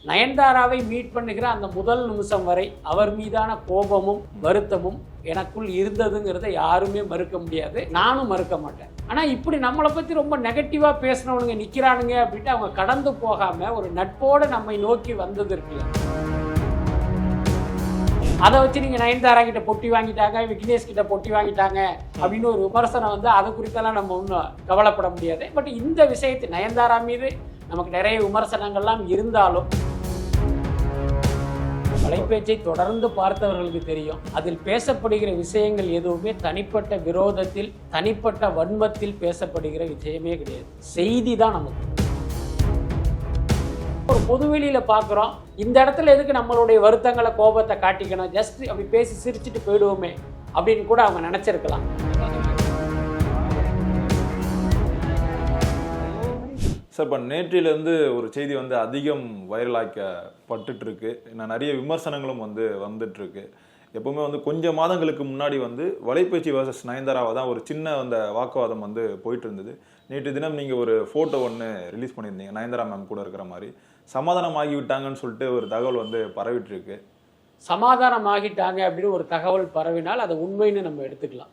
நயன்தாராவை meet பண்ணுகிற அந்த முதல் நிமிஷம் வரை அவர் மீதான கோபமும் வருத்தமும் எனக்குள் இருந்ததுங்கிறத யாருமே மறுக்க முடியாது, நானும் மறுக்க மாட்டேன். ஆனால் இப்படி நம்மளை பற்றி ரொம்ப நெகட்டிவாக பேசினவனுங்க நிற்கிறானுங்க அப்படின்ட்டு அவங்க கடந்து போகாமல் ஒரு நட்போடு நம்மை நோக்கி வந்தது இருக்குல்ல, அதை வச்சு நீங்கள் நயன்தாரா கிட்ட பொட்டி வாங்கிட்டாங்க, விக்னேஷ் கிட்ட பொட்டி வாங்கிட்டாங்க அப்படின்னு ஒரு விமர்சனம் வந்து அதை குறித்தெல்லாம் நம்ம ஒன்றும் கவலைப்பட முடியாது. பட் இந்த விஷயத்தை நயன்தாரா மீது நமக்கு நிறைய விமர்சனங்கள்லாம் இருந்தாலும் வலைப்பேச்சை தொடர்ந்து பார்த்தவர்களுக்கு தெரியும், அதில் பேசப்படுகிற விஷயங்கள் எதுவுமே தனிப்பட்ட விரோதத்தில் தனிப்பட்ட வன்மத்தில் பேசப்படுகிற விஷயமே கிடையாது. செய்தி தான் நமக்கு. ஒரு பொதுவெளியில பார்க்குறோம், இந்த இடத்துல எதுக்கு நம்மளுடைய வருத்தங்களை கோபத்தை காட்டிக்கணும், ஜஸ்ட் அப்படி பேசி சிரிச்சுட்டு போயிடுவோமே அப்படின்னு கூட அவங்க நினைச்சிருக்கலாம். சார், இப்போ நேற்றிலிருந்து ஒரு செய்தி வந்து அதிகம் வைரலாக்கப்பட்டுட்டு இருக்கு. நிறைய விமர்சனங்களும் வந்து வந்துட்டுருக்கு. எப்பவுமே வந்து கொஞ்சம் மாதங்களுக்கு முன்னாடி வந்து வலைப்பேச்சு வர்சஸ் நயன்தாராவை தான் ஒரு சின்ன அந்த வாக்குவாதம் வந்து போயிட்டு இருந்தது. நேற்று தினம் நீங்கள் ஒரு ஃபோட்டோ ஒன்று ரிலீஸ் பண்ணியிருந்தீங்க, நயன்தாரா மேம் கூட இருக்கிற மாதிரி. சமாதானம் ஆகி விட்டாங்கன்னு சொல்லிட்டு ஒரு தகவல் வந்து பரவிட்டு இருக்கு. சமாதானம் ஆகிட்டாங்க அப்படின்னு ஒரு தகவல் பரவினால் அதை உண்மைன்னு நம்ம எடுத்துக்கலாம்.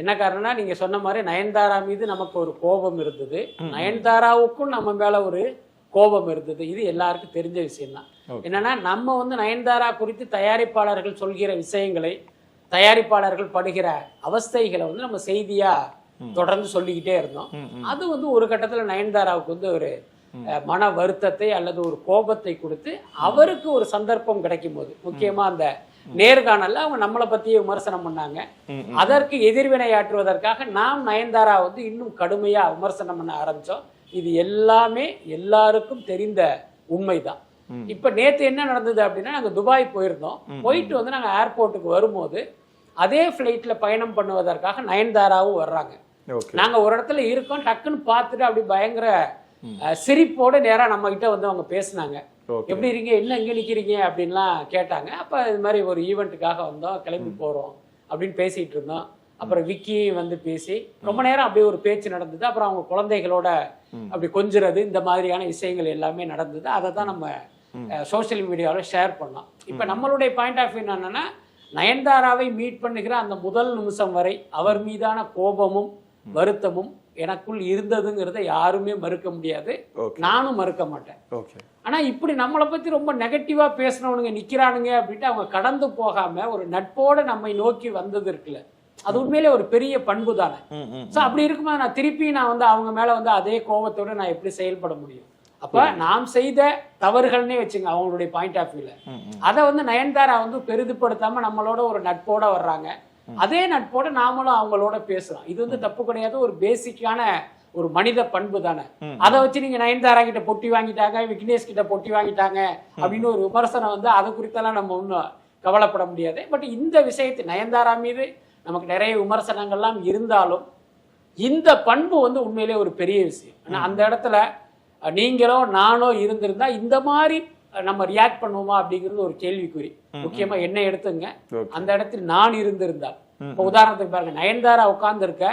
என்ன காரணம்னா, நீங்க சொன்ன மாதிரி நயன்தாரா மீது நமக்கு ஒரு கோபம் இருந்தது, நயன்தாராவுக்கும் நம்ம மேல ஒரு கோபம் இருந்தது. இது எல்லாருக்கும் தெரிஞ்ச விஷயம் தான். என்னன்னா, நம்ம வந்து நயன்தாரா குறித்து தயாரிப்பாளர்கள் சொல்கிற விஷயங்களை, தயாரிப்பாளர்கள் படுகிற அவஸ்தைகளை வந்து நம்ம செய்தியா தொடர்ந்து சொல்லிக்கிட்டே இருந்தோம். அது வந்து ஒரு கட்டத்துல நயன்தாராவுக்கு வந்து ஒரு மன வருத்தத்தை அல்லது ஒரு கோபத்தை கொடுத்து, அவருக்கு ஒரு சந்தர்ப்பம் கிடைக்கும் போது, முக்கியமா அந்த நேர்காணல்ல அவங்க நம்மளை பத்தியே விமர்சனம் பண்ணாங்க. அதற்கு எதிர்வினையாற்றுவதற்காக நாம் நயன்தாரா வந்து இன்னும் கடுமையா விமர்சனம் பண்ண ஆரம்பிச்சோம். இது எல்லாமே எல்லாருக்கும் தெரிந்த உண்மைதான். இப்ப நேத்து என்ன நடந்தது அப்படின்னா, நாங்க துபாய் போயிருந்தோம். போயிட்டு வந்து நாங்க ஏர்போர்ட்டுக்கு வரும்போது அதே பிளைட்ல பயணம் பண்ணுவதற்காக நயன்தாராவும் வர்றாங்க. நாங்க ஒரு இடத்துல இருக்கோம், டக்குன்னு பார்த்துட்டு அப்படி பயங்கர சிரிப்போட நேரா நம்ம கிட்ட வந்து அவங்க பேசினாங்க. எப்படி இருக்கீங்க, என்ன இங்க நிக்கிறீங்க அப்படின்லாம் கேட்டாங்க. அப்ப இது மாதிரி ஒரு ஈவெண்ட்டுக்காக வந்தோம், கிளம்பி போறோம் அப்படின்னு பேசிட்டு இருந்தோம். அப்புறம் விக்கி வந்து பேசி ரொம்ப நேரம் அப்படியே ஒரு பேச்சு நடந்தது. அப்புறம் அவங்க குழந்தைகளோட அப்படி கொஞ்சிறது, இந்த மாதிரியான விஷயங்கள் எல்லாமே நடந்தது. அதை தான் நம்ம சோசியல் மீடியாவில் ஷேர் பண்ணோம். இப்ப நம்மளுடைய பாயிண்ட் ஆஃப் வியூ என்னன்னா, நயன்தாராவை மீட் பண்ணுகிற அந்த முதல் நிமிஷம் வரை அவர் மீதான கோபமும் வருத்தமும் எனக்குள் இருந்ததுங்கிறத யாருமே மறுக்க முடியாது, நானும் மறுக்க மாட்டேன். ஆனா இப்படி நம்மளை பத்தி ரொம்ப நெகட்டிவா பேசினவனுங்க நிக்கிறானுங்க அப்படின்ட்டு அவங்க கடந்து போகாம ஒரு நட்போட நம்மை நோக்கி வந்தது இருக்குல்ல, அது உண்மையிலே ஒரு பெரிய பண்பு தானே. சோ அப்படி இருக்கும்போது நான் திருப்பி வந்து அவங்க மேல வந்து அதே கோபத்தோட நான் எப்படி செயல்பட முடியும்? அப்ப நாம் செய்த தவறுகள்னே வச்சுங்க அவங்களுடைய பாயிண்ட் ஆஃப் வியூல, அதை வந்து நயன்தாரா வந்து பெரிதுபடுத்தாம நம்மளோட ஒரு நட்போட வர்றாங்க. அதே நட்போட நாமளும் அவங்களோட பேசுறோம். இது வந்து தப்பு கிடையாது, ஒரு பேசிக்கான ஒரு மனித பண்பு தானே. அதை வச்சு நீங்க நயன்தாரா கிட்ட பொட்டி வாங்கிட்டாங்க, விக்னேஷ் கிட்ட பொட்டி வாங்கிட்டாங்க அப்படின்னு ஒரு விமர்சனம் வந்து அதை குறித்தெல்லாம் நம்ம ஒன்றும் கவலைப்பட முடியாது. பட் இந்த விஷயத்தை நயன்தாரா மீது நமக்கு நிறைய விமர்சனங்கள்லாம் இருந்தாலும் இந்த பண்பு வந்து உண்மையிலே ஒரு பெரிய விஷயம். அந்த இடத்துல நீங்களோ நானோ இருந்திருந்தா இந்த மாதிரி நம்ம ரியாக்ட் பண்ணுவோமா அப்படிங்கிறது ஒரு கேள்விக்குறி. முக்கியமா என்ன எடுத்துங்க, அந்த இடத்தில் நான் இருந்திருந்தால், இப்ப உதாரணத்துக்கு பாருங்க, நயன்தாரா உட்கார்ந்து இருக்க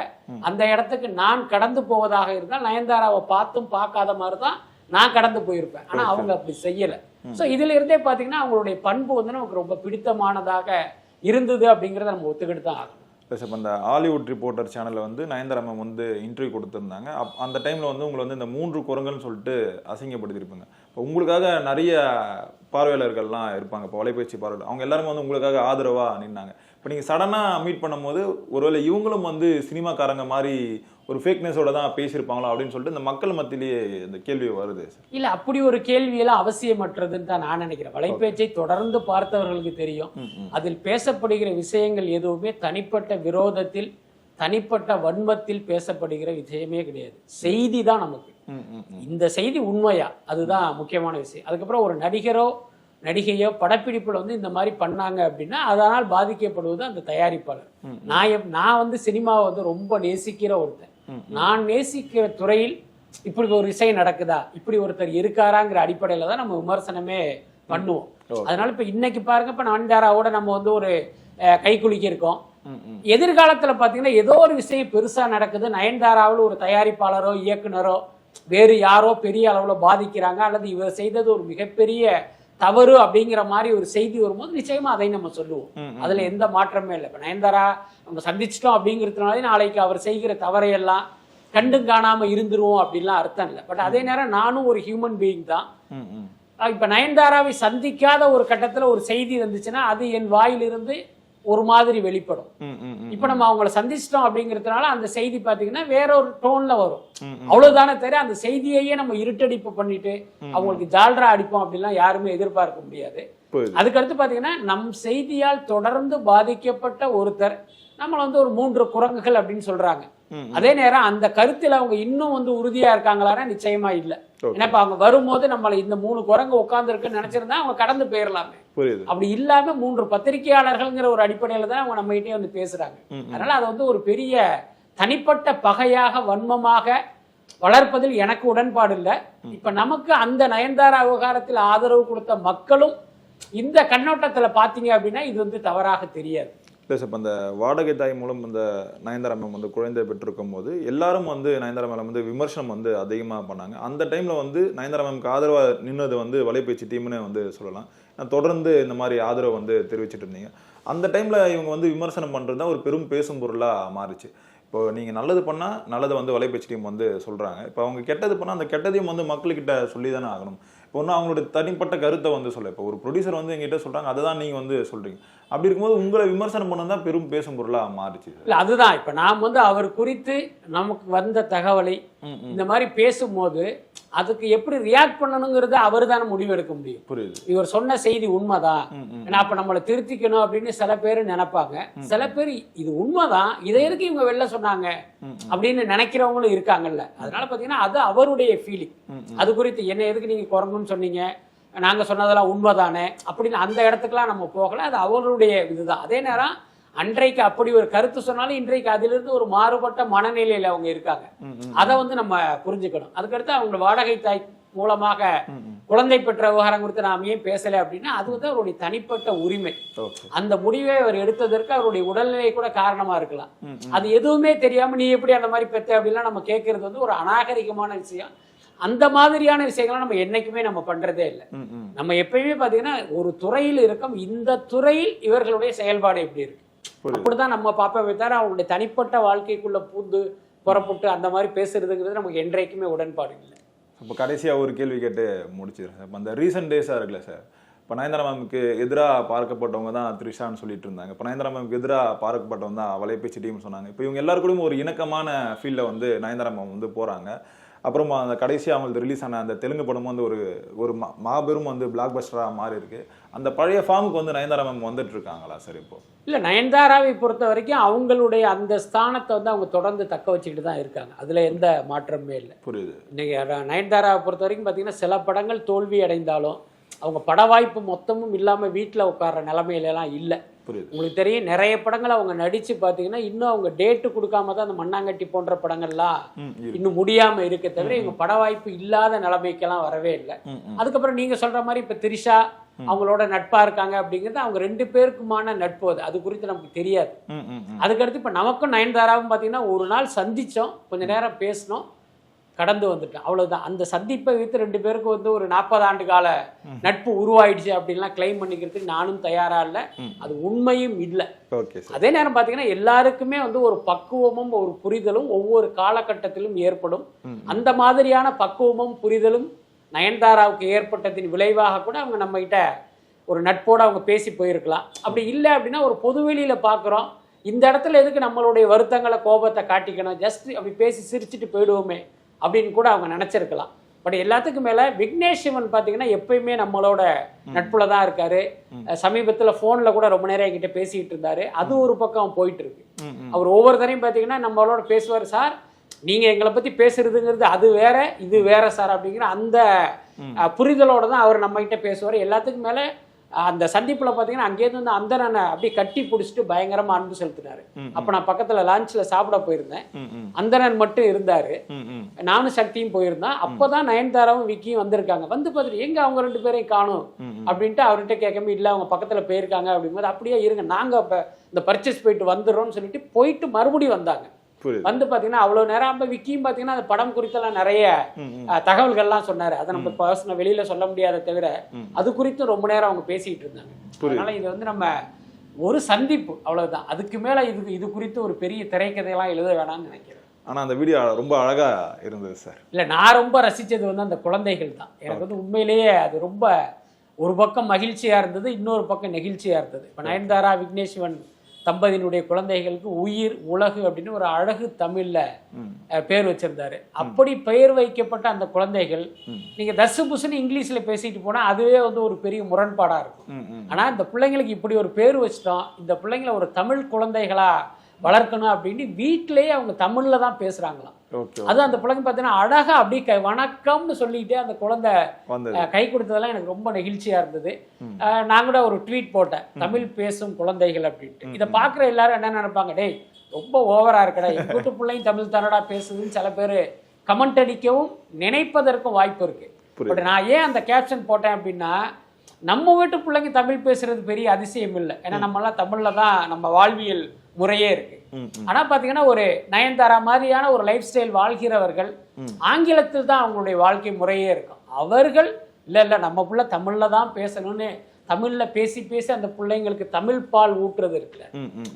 அந்த இடத்துக்கு நான் கடந்து போவதாக இருந்தால் நயன்தாராவை பார்த்தும் பார்க்காத மாதிரிதான் நான் கடந்து போயிருப்பேன். ஆனா அவங்க அப்படி செய்யல. சோ இதுல இருந்தே பாத்தீங்கன்னா அவங்களுடைய பண்பு வந்து நமக்கு ரொம்ப பிடித்தமானதாக இருந்தது அப்படிங்கறத நம்ம ஒத்துக்கிட்டு தான் ஆகணும். இப்போ இந்த ஹாலிவுட் ரிப்போர்ட்டர் சேனலில் வந்து நயன்தாரா மேம் வந்து இன்டர்வியூ கொடுத்துருந்தாங்க. அந்த டைமில் வந்து உங்களை வந்து இந்த 3 குரங்கள்னு சொல்லிட்டு அசிங்கப்படுத்திருப்பாங்க. இப்போ உங்களுக்காக நிறைய பார்வையாளர்கள்லாம் இருப்பாங்க, இப்போ வலைப்பேச்சு பார்வையாளர், அவங்க எல்லாருமே வந்து உங்களுக்காக ஆதரவாக நின்னாங்க. இப்போ நீங்கள் சடனாக மீட் பண்ணும்போது ஒருவேளை இவங்களும் வந்து சினிமாக்காரங்க மாதிரி ஒரு ஃபேக்னஸோட தான் பேசியிருப்பாங்களோ அப்படின்னு சொல்லிட்டு இந்த மக்கள் மத்தியிலேயே இந்த கேள்வி வருது. இல்ல, அப்படி ஒரு கேள்வியெல்லாம் அவசியமற்றதுன்னு தான் நான் நினைக்கிறேன். வலைப்பேச்சை தொடர்ந்து பார்த்தவர்களுக்கு தெரியும், அதில் பேசப்படுகிற விஷயங்கள் எதுவுமே தனிப்பட்ட விரோதத்தில் தனிப்பட்ட வன்மத்தில் பேசப்படுகிற விஷயமே கிடையாது. செய்தி தான் நமக்கு. இந்த செய்தி உண்மையா, அதுதான் முக்கியமான விஷயம். அதுக்கப்புறம் ஒரு நடிகரோ நடிகையோ படப்பிடிப்புல வந்து இந்த மாதிரி பண்ணாங்க அப்படின்னா அதனால் பாதிக்கப்படுவது அந்த தயாரிப்பாளர். நான் வந்து சினிமாவை வந்து ரொம்ப நேசிக்கிற ஒருத்தன். நான் நேசிக்கிற துறையில் இப்படி ஒரு விஷயம் நடக்குதா, இப்படி ஒருத்தர் இருக்காராங்கிற அடிப்படையில தான் நம்ம விமர்சனமே பண்ணுவோம். அதனால இப்ப இன்னைக்கு பாருங்க, இப்ப நயன்தாராவோட நம்ம வந்து ஒரு கை குலுக்கி இருக்கோம். எதிர்காலத்துல பாத்தீங்கன்னா ஏதோ ஒரு விஷயம் பெருசா நடக்குது, நயன்தாராவில் ஒரு தயாரிப்பாளரோ இயக்குனரோ வேறு யாரோ பெரிய அளவுல பாதிக்கிறாங்க, அல்லது இவர் செய்தது ஒரு மிகப்பெரிய தவறு அப்படிங்கிற மாதிரி ஒரு செய்தி வரும்போது நிச்சயமா அதை நம்ம சொல்லுவோம். அதுல எந்த மாற்றமே இல்லை. இப்ப நயன்தாரா நம்ம சந்திச்சிட்டோம் அப்படிங்கிறதுனாலே நாளைக்கு அவர் செய்கிற தவறையெல்லாம் கண்டும் காணாம இருந்துருவோம் அப்படின்லாம் அர்த்தம் இல்லை. பட் அதே நேரம் நானும் ஒரு ஹியூமன் பீயிங் தான். இப்ப நயன்தாராவை சந்திக்காத ஒரு கட்டத்துல ஒரு செய்தி வந்துச்சுன்னா அது என் வாயிலிருந்து ஒரு மாதிரி வெளிப்படும். இப்ப நம்ம அவங்கள சந்திச்சிட்டோம் அப்படிங்கிறதுனால அந்த செய்தி பாத்தீங்கன்னா வேற ஒரு டோன்ல வரும். அவ்வளவுதானே தவிர அந்த செய்தியையே நம்ம இருட்டடிப்பு பண்ணிட்டு அவங்களுக்கு ஜால்ரா அடிப்போம் அப்படின்லாம் யாருமே எதிர்பார்க்க முடியாது. அதுக்கடுத்து பாத்தீங்கன்னா நம் செய்தியால் தொடர்ந்து பாதிக்கப்பட்ட ஒருத்தர் நம்மள வந்து ஒரு 3 குரங்குகள் அப்படின்னு சொல்றாங்க. அதே நேரம் அந்த கருத்துல அவங்க இன்னும் வந்து உறுதியா இருக்காங்களான்னா நிச்சயமா இல்ல. ஏன்னா அவங்க வரும்போது நம்மள இந்த 3 குரங்கு உட்கார்ந்து இருக்குன்னு நினைச்சிருந்தா அவங்க கடந்து போயிடலாமே. அப்படி இல்லாம 3 பத்திரிகையாளர்கள்ங்கிற ஒரு அடிப்படையில தான் அவங்க நம்ம கிட்டே வந்து பேசுறாங்க. அதனால அதை வந்து ஒரு பெரிய தனிப்பட்ட பகையாக வன்மமாக வளர்ப்பதில் எனக்கு உடன்பாடு இல்லை. இப்ப நமக்கு அந்த நயன்தாரா விவகாரத்தில் ஆதரவு கொடுத்த மக்களும் இந்த கண்ணோட்டத்துல பாத்தீங்க அப்படின்னா இது வந்து தவறாக தெரியாது. இல்லை சார், இப்போ அந்த வாடகை தாய் மூலம் இந்த நயன்தாரா மேம் வந்து குழந்தை பெற்றிருக்கும் போது எல்லாரும் வந்து நயன்தாரா மேம் வந்து விமர்சனம் வந்து அதிகமாக பண்ணாங்க. அந்த டைமில் வந்து நயன்தாரா மேம்க்கு ஆதரவாக நின்னது வந்து வலைபேச்சு டீம்னு வந்து சொல்லலாம். தொடர்ந்து இந்த மாதிரி ஆதரவு வந்து தெரிவிச்சுட்டு இருந்தீங்க. அந்த டைமில் இவங்க வந்து விமர்சனம் பண்ணுறது தான் ஒரு பெரும் பேசும் பொருளாக மாறிச்சு. இப்போ நீங்கள் நல்லது பண்ணால் நல்லதை வந்து வலைபேச்சு டீம் வந்து சொல்கிறாங்க. இப்போ அவங்க கெட்டது பண்ணால் அந்த கெட்டதையும் வந்து மக்கள்கிட்ட சொல்லி தானே ஆகணும். இப்போ ஒன்றும் அவங்களோட தனிப்பட்ட கருத்தை வந்து சொல்ல, இப்போ ஒரு ப்ரொடியூசர் வந்து எங்கிட்ட சொல்கிறாங்க, அதை தான் நீங்கள் வந்து சொல்கிறீங்க. அப்படி இருக்கும்போது உங்களை விமர்சனம் பண்ண தான் பெரும் பேசும் பொருளாக மாறிச்சு. இல்லை, அதுதான் இப்போ நாம் வந்து அவர் குறித்து நமக்கு வந்த தகவலை இந்த மாதிரி பேசும்போது அதுக்கு எப்படி ரியாக்ட் பண்ணணுங்கிறத அவர் தானே முடிவு எடுக்க முடியும். புரியுது. இவர் சொன்ன செய்தி உண்மைதான், ஏன்னா அப்ப நம்மளை திருத்திக்கணும் அப்படின்னு சில பேர் நினைப்பாங்க. சில பேர் இது உண்மைதான், இதை எதுக்கு இவங்க வெளில சொன்னாங்க அப்படின்னு நினைக்கிறவங்களும் இருக்காங்கல்ல. அதனால பாத்தீங்கன்னா அது அவருடைய ஃபீலிங். அது குறித்து என்ன எதுக்கு நீங்க குரங்குன்னு சொன்னீங்க, நாங்க சொன்னதெல்லாம் உண்மைதானே அப்படின்னு அந்த இடத்துக்குலாம் நம்ம போகல. அது அவருடைய இதுதான். அதே நேரம் அன்றைக்கு அப்படி ஒரு கருத்து சொன்னாலும் இன்றைக்கு அதிலிருந்து ஒரு மாறுபட்ட மனநிலையில அவங்க இருக்காங்க. அதை வந்து நம்ம புரிஞ்சுக்கணும். அதுக்கடுத்து அவங்க வாடகை தாய் மூலமாக குழந்தை பெற்ற விவகாரம் குறித்து நாம் ஏன் பேசல அப்படின்னா அது வந்து அவருடைய தனிப்பட்ட உரிமை. அந்த முடிவை அவர் எடுத்ததற்கு அவருடைய உடல்நிலை கூட காரணமா இருக்கலாம். அது எதுவுமே தெரியாம நீ எப்படி அந்த மாதிரி பெத்த அப்படின்லாம் நம்ம கேட்கறது வந்து ஒரு அநாகரிகமான விஷயம். அந்த மாதிரியான விஷயங்களை நம்ம என்னைக்குமே நம்ம பண்றதே இல்லை. நம்ம எப்பயுமே பாத்தீங்கன்னா ஒரு துறையில் இருக்கும், இந்த துறையில் இவர்களுடைய செயல்பாடு எப்படி இருக்கு அப்படிதான் நம்ம பாப்பவே தவிர அவங்களுடைய தனிப்பட்ட வாழ்க்கைக்குள்ள பூந்து புறப்பட்டு அந்த மாதிரி பேசுறதுங்கிறது நமக்கு என்றைக்குமே உடன்பாடு இல்லை. இப்போ கடைசியாக ஒரு கேள்வி கேட்டு முடிச்சிடுறேன் சார். இப்போ அந்த ரீசெண்ட் டேஸாக இருக்குல்ல சார், இப்போ நயன்தாரா மேமுக்கு எதிராக பார்க்கப்பட்டவங்க தான் த்ரிஷான்னு சொல்லிட்டு இருந்தாங்க. இப்போ நயன்தாரா மேமுக்கு எதிராக பார்க்கப்பட்டவங்க தான் வலைபேச்சு டீம் சொன்னாங்க. இப்போ இவங்க எல்லாருக்கூடையும் ஒரு இணக்கமான ஃபீல்டில் வந்து நயன்தாரா மேம் வந்து போகிறாங்க. அப்புறம் அந்த கடைசியாக அவங்களுக்கு ரிலீஸ் ஆன அந்த தெலுங்கு படமும் வந்து ஒரு மாபெரும் வந்து பிளாக் பஸ்டராக மாறி இருக்கு. அந்த பழைய ஃபார்முக்கு வந்து நயன்தாரா மேம் வந்துட்டு இருக்காங்களா சார்? இப்போ இல்லை, நயன்தாராவை பொறுத்த வரைக்கும் அவங்களுடைய அந்த ஸ்தானத்தை வந்து அவங்க தொடர்ந்து தக்க வச்சுக்கிட்டு தான் இருக்காங்க. அதில் எந்த மாற்றமே இல்லை. புரியுது. இன்னைக்கு நயன்தாராவை பொறுத்த வரைக்கும் பார்த்தீங்கன்னா சில படங்கள் தோல்வி அடைந்தாலும் அவங்க பட வாய்ப்பு மொத்தமும் இல்லாமல் வீட்டில் உட்கார்ற நிலைமையிலலாம் இல்லை. உங்களுக்கு தெரியும், நிறைய படங்கள் அவங்க நடிச்சு பாத்தீங்கன்னா இன்னும் அவங்க டேட்டு கொடுக்காம தான் அந்த மண்ணாங்கட்டி போன்ற படங்கள்லாம் இன்னும் முடியாம இருக்க தவிர இவங்க பட வாய்ப்பு இல்லாத நிலைமைக்கெல்லாம் வரவே இல்லை. அதுக்கப்புறம் நீங்க சொல்ற மாதிரி இப்ப த்ரிஷா அவங்களோட நட்பா இருக்காங்க அப்படிங்கிறது அவங்க 2 பேருக்குமான நட்பு. அது குறித்து நமக்கு தெரியாது. அதுக்கடுத்து இப்ப நமக்கும் நயன்தாராவும் பாத்தீங்கன்னா ஒரு நாள் சந்திச்சோம், கொஞ்ச நேரம் பேசணும், கடந்து வந்துட்டோம், அவ்வளவுதான். அந்த சந்திப்பை வைத்து 2 பேருக்கு வந்து ஒரு 40 ஆண்டு கால நட்பு உருவாயிடுச்சு அப்படின்லாம் கிளைம் பண்ணிக்கிறதுக்கு நானும் தயாரா இல்லை. அது உண்மையும் இல்லை. அதே நேரம் பாத்தீங்கன்னா எல்லாருக்குமே வந்து ஒரு பக்குவமும் ஒரு புரிதலும் ஒவ்வொரு காலகட்டத்திலும் ஏற்படும். அந்த மாதிரியான பக்குவமும் புரிதலும் நயன்தாராவுக்கு ஏற்பட்டதின் விளைவாக கூட அவங்க நம்ம கிட்ட ஒரு நட்போட அவங்க பேசி போயிருக்கலாம். அப்படி இல்லை அப்படின்னா ஒரு பொதுவெளியில பாக்குறோம், இந்த இடத்துல எதுக்கு நம்மளுடைய வருத்தங்களை கோபத்தை காட்டிக்கணும், ஜஸ்ட் அப்படி பேசி சிரிச்சுட்டு போயிடுவோமே அப்படின்னு கூட அவங்க நினைச்சிருக்கலாம். பட் எல்லாத்துக்கும் மேல விக்னேஷ் சிவன் பாத்தீங்கன்னா எப்பயுமே நம்மளோட நட்புல தான் இருக்காரு. சமீபத்துல போன்ல கூட ரொம்ப நேரம் என்கிட்ட பேசிட்டு இருந்தாரு. அது ஒரு பக்கம் போயிட்டு இருக்கு. அவர் ஒவ்வொரு தரையும் பாத்தீங்கன்னா நம்மளோட பேசுவார், சார் நீங்க எங்களை பத்தி பேசுறதுங்கிறது அது வேற இது வேற சார் அப்படிங்கிற அந்த புரிதலோட தான் அவர் நம்ம கிட்ட பேசுவார். எல்லாத்துக்கும் மேல அந்த சந்திப்புல பாத்தீங்கன்னா அங்கேயிருந்து வந்து அந்தரனை அப்படியே கட்டி பிடிச்சிட்டு பயங்கரமா அன்பு செலுத்தினாரு. அப்ப நான் பக்கத்துல லஞ்ச்ல சாப்பிட போயிருந்தேன், அந்தரன் மட்டும் இருந்தாரு, நானும் சக்தியும் போயிருந்தேன். அப்பதான் நயன்தாராவும் விக்கியும் வந்திருக்காங்க. வந்து பார்த்துட்டு எங்க அவங்க 2 பேரையும் காணும் அப்படின்ட்டு அவர்கிட்ட கேட்காம இல்ல அவங்க பக்கத்துல போயிருக்காங்க அப்படிங்கும்போது அப்படியே இருங்க நாங்க இந்த பர்ச்சேஸ் போயிட்டு வந்துடுறோம்னு சொல்லிட்டு போயிட்டு மறுபடியும் வந்தாங்க. வந்து பாத்தீங்கன்னா அவ்வளவு நேரம் அப்ப விக்கியும் பாத்தீங்கன்னா அந்த படம் குறித்தெல்லாம் நிறைய தகவல்கள்லாம் சொன்னாரு. அதை நம்ம பர்சனல் வெளியில சொல்ல முடியாத தவிர அது குறித்து ரொம்ப நேரம் அவங்க பேசிட்டு இருந்தாங்க. அதனால இது வந்து நம்ம ஒரு சந்திப்பு அவ்வளவுதான். அதுக்கு மேல இது குறித்து ஒரு பெரிய திரைக்கதையெல்லாம் எழுத வேணாம்னு நினைக்கிறேன். ஆனா அந்த வீடியோ ரொம்ப அழகா இருந்தது சார். இல்ல நான் ரொம்ப ரசிச்சது வந்து அந்த குழந்தைகள் தான். எனக்கு வந்து உண்மையிலேயே அது ரொம்ப ஒரு பக்கம் மகிழ்ச்சியா இருந்தது, இன்னொரு பக்கம் நெகிழ்ச்சியா இருந்தது. இப்ப நயன்தாரா விக்னேஸ்வன் தம்பதியினுடைய குழந்தைகளுக்கு உயிர் உலகு அப்படின்னு ஒரு அழகு தமிழ்ல பேர் வச்சிருந்தாரு. அப்படி பெயர் வைக்கப்பட்ட அந்த குழந்தைகள் நீங்க தசு புசுன்னு இங்கிலீஷ்ல பேசிட்டு போனா அதுவே வந்து ஒரு பெரிய முரண்பாடா இருக்கும். ஆனா இந்த பிள்ளைங்களுக்கு இப்படி ஒரு பேர் வச்சிட்டோம், இந்த பிள்ளைங்களை ஒரு தமிழ் குழந்தைகளா வளர்க்கணும் அப்படின்னு வீட்டிலேயே அவங்க தமிழ்ல தான் பேசுறாங்களாம். அது அந்த பிள்ளைங்க பார்த்தீங்கன்னா அழகா அப்படி வணக்கம்னு சொல்லிட்டே அந்த குழந்தை கை கொடுத்ததெல்லாம் எனக்கு ரொம்ப நெகிழ்ச்சியா இருந்தது. நான் கூட ஒரு ட்வீட் போட்டேன், தமிழ் பேசும் குழந்தைகள் அப்படின்ட்டு. இதை பார்க்குற எல்லாரும் என்ன நினைப்பாங்க, டேய் ரொம்ப ஓவரா இருக்கடா, எங்க வீட்டு பிள்ளைங்க தமிழ் தானடா பேசுதுன்னு சில பேர் கமெண்ட் அடிக்கவும் நினைப்பதற்கும் வாய்ப்பு இருக்கு. பட் நான் ஏன் அந்த கேப்ஷன் போட்டேன் அப்படின்னா, நம்ம வீட்டு பிள்ளைங்க தமிழ் பேசுறது பெரிய அதிசயம் இல்லை. ஏன்னா நம்மளாம் தமிழ்ல தான் நம்ம வாழ்வியல் முறையே இருக்கு. ஆனா பாத்தீங்கன்னா ஒரு நயன்தாரா மாதிரியான ஒரு லைஃப் ஸ்டைல் வாழ்கிறவர்கள் ஆங்கிலத்தில் தான் அவங்களுடைய வாழ்க்கை முறையே இருக்கும். அவர்கள் இல்ல நம்ம புள்ள தமிழ்ல தான் பேசணும்னு தமிழ்ல பேசி பேசி அந்த பிள்ளைங்களுக்கு தமிழ் பால் ஊட்டுறது இருக்குல்ல,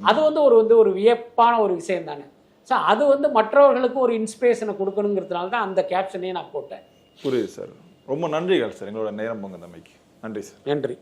அது வந்து ஒரு வியப்பான ஒரு விஷயம் தானே. ஸோ அது வந்து மற்றவர்களுக்கு ஒரு இன்ஸ்பிரேஷனை கொடுக்கணுங்கிறதுனால தான் அந்த கேப்ஷனையே நான் போட்டேன். புரியுது சார். ரொம்ப நன்றிகள் சார் எங்களோட நேரம் பங்கு தமைக்கு. நன்றி சார். நன்றி.